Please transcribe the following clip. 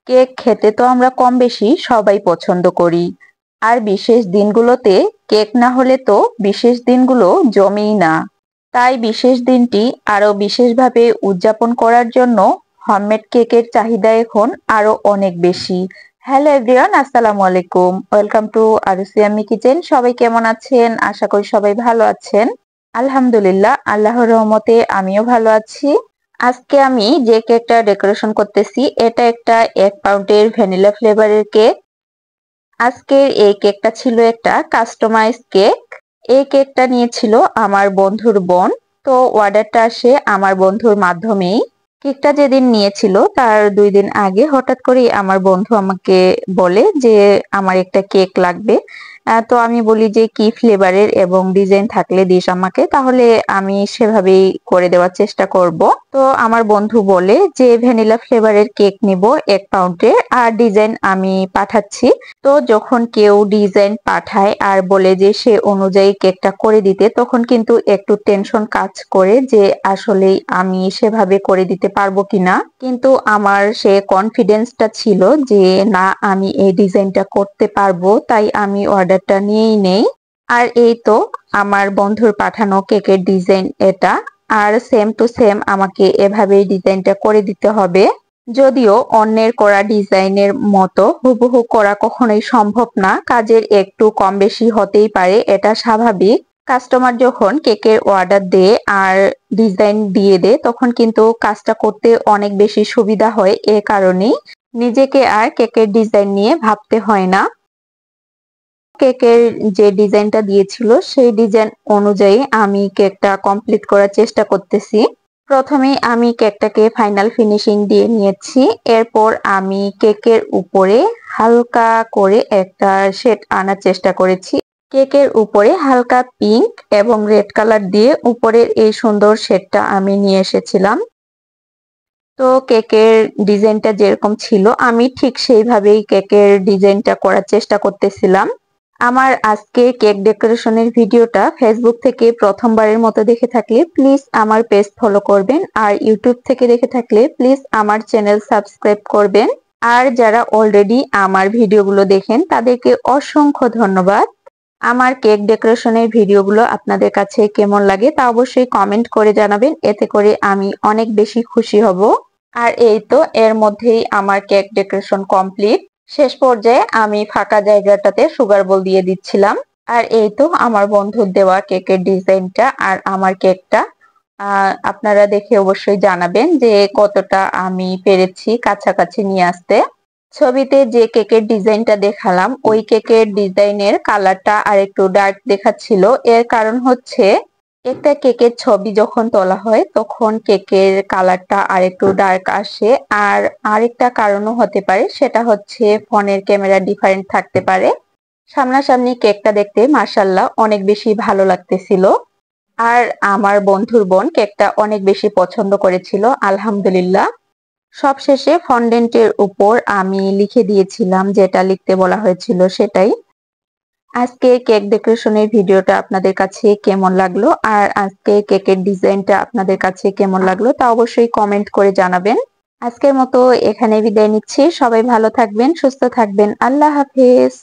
Cake খেতে তো আমরা কম বেশি সবাই পছন্দ করি। আর বিশেষ দিনগুলোতে কেক না হলে তো বিশেষ দিনগুলো জমেই না। তাই বিশেষ দিনটি আরো বিশেষভাবে উদযাপন করার জন্য হোমমেড কেকের চাহিদা এখন আরো অনেক বেশি। হ্যালো এভরিওয়ান, আসসালামু আলাইকুম। Welcome to আরুসি Ammi kitchen. সবাই কেমন আছেন? আশা করি সবাই ভালো আছেন। আলহামদুলিল্লাহ, আল্লাহর রহমতে আমিও ভালো আছি। আজকে আমি যে কেকটা ডেকোরেশন করতেছি এটা একটা 1 পাউন্ডের ভ্যানিলা ফ্লেভারের কেক। আজকের এই কেকটা ছিল একটা কাস্টমাইজ কেক। এই কেকটা নিয়েছিল আমার বন্ধুর বোন। তো অর্ডারটা আসে আমার বন্ধুর মাধ্যমেই। কেকটা যেদিন নিয়েছিল তার 2 দিন আগে হঠাৎ করেই আমার বন্ধু আমাকে বলে যে আমার একটা কেক লাগবে। তো আমি বলি যে কি ফ্লেভারের এবং ডিজাইন থাকলে দিস আমাকে, তাহলে আমি সেভাবেই করে দেওয়ার চেষ্টা করব। তো আমার বন্ধু বলে যে ভ্যানিলা ফ্লেভারের কেক নিব 1 পাউন্ডের, আর ডিজাইন আমি পাঠাচ্ছি। তো যখন কেউ ডিজাইন পাঠায় আর বলে যে সে অনুযায়ী কেকটা করে দিতে, তখন কিন্তু একটু টেনশন কাজ করে যে আসলে আমি সেভাবে করে দিতে পারবো কিনা। কিন্তু আমার সে কনফিডেন্সটা ছিল যে না, আমি এই ডিজাইনটা করতে পারবো, তাই আমি অর্ডারটা নিয়েই নেই। আর এই তো আমার বন্ধুর পাঠানো কেকের ডিজাইন এটা। আর সেম টু সেম আমাকে এভাবেই ডিজাইনটা করে দিতে হবে। যদিও অন্যের করা ডিজাইনের মতো হুবহু করা কখনোই সম্ভব না, কাজের একটু কম বেশি হতেই পারে, এটা স্বাভাবিক। কাস্টমার যখন কেকের অর্ডার দেয় আর ডিজাইন দিয়ে দেয় তখন কিন্তু কাজটা করতে অনেক বেশি সুবিধা হয়। এ কারণেই নিজেকে আর কেকের ডিজাইন নিয়ে ভাবতে হয় না। কেকের যে ডিজাইনটা দিয়েছিল সেই ডিজাইন অনুযায়ী আমি কেকটা কমপ্লিট করার চেষ্টা করতেছি। প্রথমেই আমি কেকটাকে ফাইনাল ফিনিশিং দিয়ে নিয়েছি। এরপর আমি কেকের উপরে হালকা করে একটা শেড আনার চেষ্টা করেছি। কেকের উপরে হালকা পিঙ্ক এবং রেড কালার দিয়ে উপরের এই সুন্দর শেডটা আমি নিয়ে এসেছিলাম। তো কেকের ডিজাইনটা যেরকম ছিল আমি ঠিক সেইভাবেই কেকের ডিজাইনটা করার চেষ্টা করতেছিলাম। আমার আজকে কেক ডেকোরেশনের ভিডিওটা ফেসবুক থেকে প্রথমবারের মতো দেখে থাকলে প্লিজ আমার পেজ ফলো করবেন, আর ইউটিউব থেকে দেখে থাকলে প্লিজ আমার চ্যানেল সাবস্ক্রাইব করবেন। আর যারা অলরেডি আমার ভিডিওগুলো দেখেন তাদেরকে অসংখ্য ধন্যবাদ। আমার কেক ডেকোরেশনের ভিডিওগুলো আপনাদের কাছে কেমন লাগে তা অবশ্যই কমেন্ট করে জানাবেন, এতে করে আমি অনেক বেশি খুশি হব। আর এই তো এর মধ্যেই আমার কেক ডেকোরেশন কমপ্লিট। শেষ পর্যায়ে আমি ফাঁকা জায়গাটাতে সুগার বল দিয়ে দিচ্ছিলাম। আর এই তো আমার বন্ধুর দেওয়া কেকের ডিজাইনটা আর আমার কেকটা আপনারা দেখে অবশ্যই জানাবেন যে কতটা আমি পেরেছি কাছাকাছি নিয়ে আসতে। ছবিতে যে কেকের ডিজাইনটা দেখালাম ওই কেকের ডিজাইনের কালারটা আর একটু ডার্ক দেখাচ্ছিল। এর কারণ হচ্ছে একটা কেকের ছবি যখন তোলা হয় তখন কেকের কালারটা আর একটু ডার্ক আসে। আর আরেকটা কারণও হতে পারে, সেটা হচ্ছে ফোনের ক্যামেরা ডিফারেন্ট থাকতে পারে। সামনাসামনি কেকটা দেখতে মাশাআল্লাহ অনেক বেশি ভালো লাগতেছিল। আর আমার বন্ধুর বোন কেকটা অনেক বেশি পছন্দ করেছিল আলহামদুলিল্লাহ। সবশেষে ফন্ডেন্টের উপর আমি লিখে দিয়েছিলাম যেটা লিখতে বলা হয়েছিল সেটাই। আজকে কেক ডেকোরেশনের ভিডিওটা আপনাদের কাছে কেমন লাগলো আর আজকে কেকের ডিজাইনটা আপনাদের কাছে কেমন লাগলো তা অবশ্যই কমেন্ট করে জানাবেন। আজকের মতো এখানে বিদায় নিচ্ছি। সবাই ভালো থাকবেন, সুস্থ থাকবেন। আল্লাহ হাফেজ।